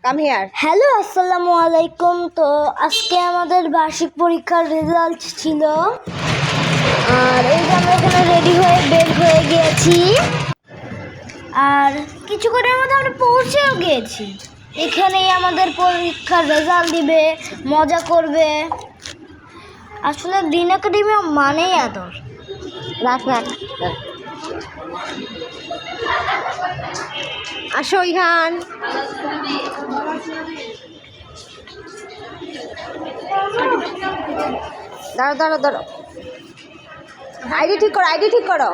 Come here. Hello, আসসালামু আলাইকুম। তো আজকে আমাদের বার্ষিক পরীক্ষার রেজাল্ট ছিল, আর এই যে আমরা এখানে রেডি হয়ে বের হয়ে গিয়েছি, আর কিছুক্ষণের মধ্যে আমরা পৌঁছেও গিয়েছি। এখানেই আমাদের পরীক্ষার রেজাল্ট দিবে, মজা করবে। আসলে গ্রিন একাডেমি মানেই আদর। রাখ রাখ, আসো ইহান। দাঁড়ো দাঁড়ো দাঁড়ো, আইডি ঠিক করো, আইডি ঠিক করো।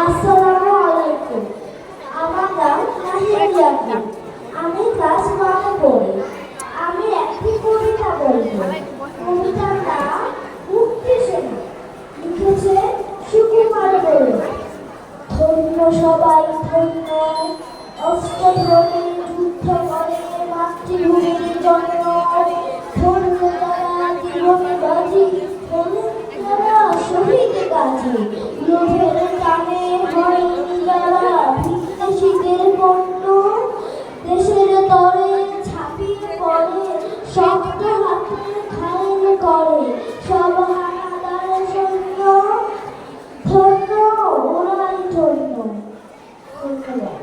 আসসালামু আলাইকুম। আমার নাম নাহিয়া ইয়াসমিন। আমি ক্লাস 1 এ পড়ি। আমি একটি কবিতা বলবো। কবিতার নাম মুক্তি সেনা। লিখেছে সুকুমার বড়ুয়া। ধন্য সবাই ধন্য, অস্ত্র ধরে যুদ্ধ করে মাতৃভূমির জন্য। ধন্য তারা জীবনে বাজি, ধন্য তারা শহীদ গাজী। লোভের টানে হয়নি যারা বিদেশিদের পণ্য, দেশের তরে ছাপিয়ে পড়ে শক্ত হাতে ঘায়েল করে সব হানাদার সৈন্য। ধন্য ওরাই ধন্য। ধন্যবাদ।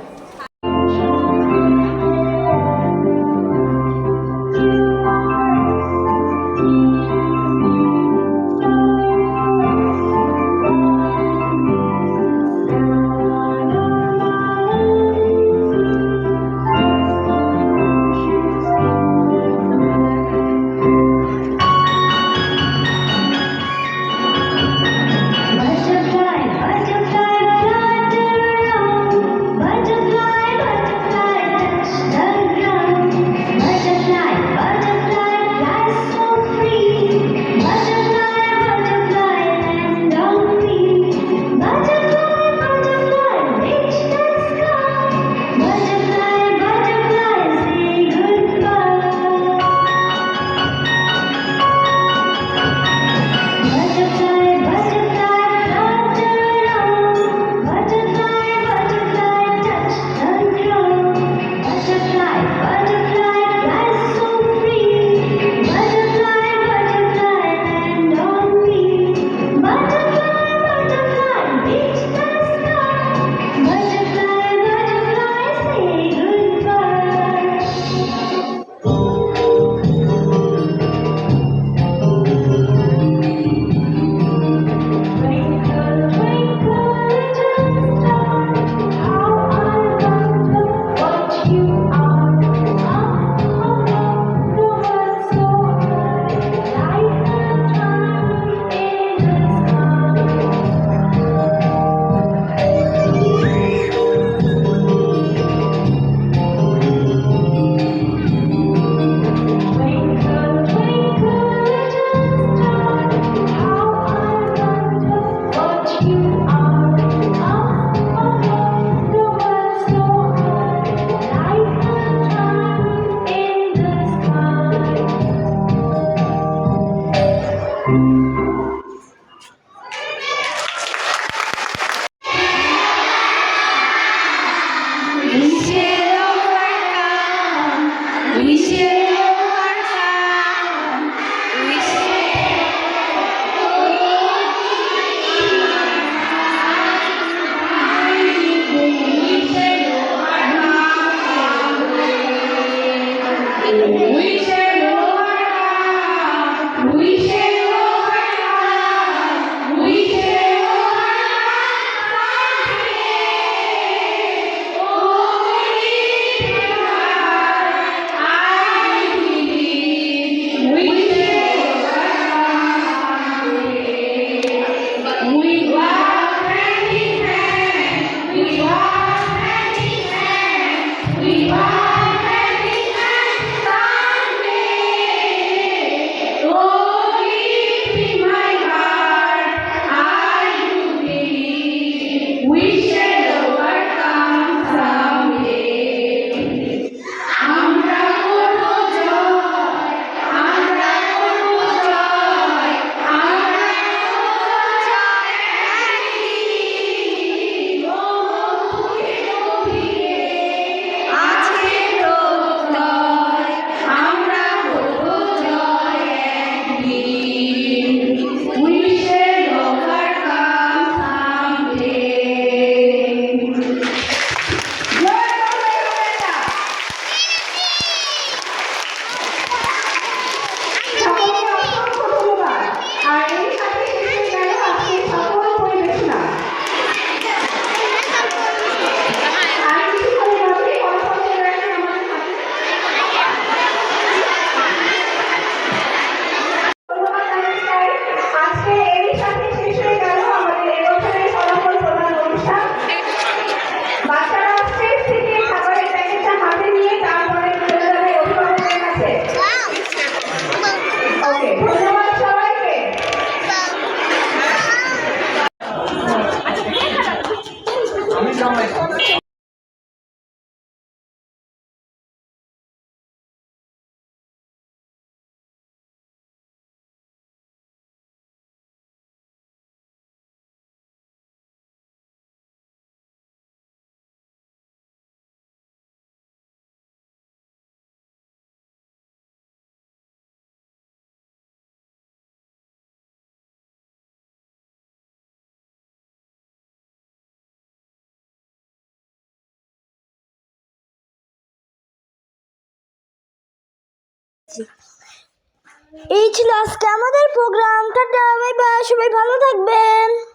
এই ছিল আজকে আমাদের প্রোগ্রাম। টাটা, বাই বাই, সবাই ভালো থাকবেন।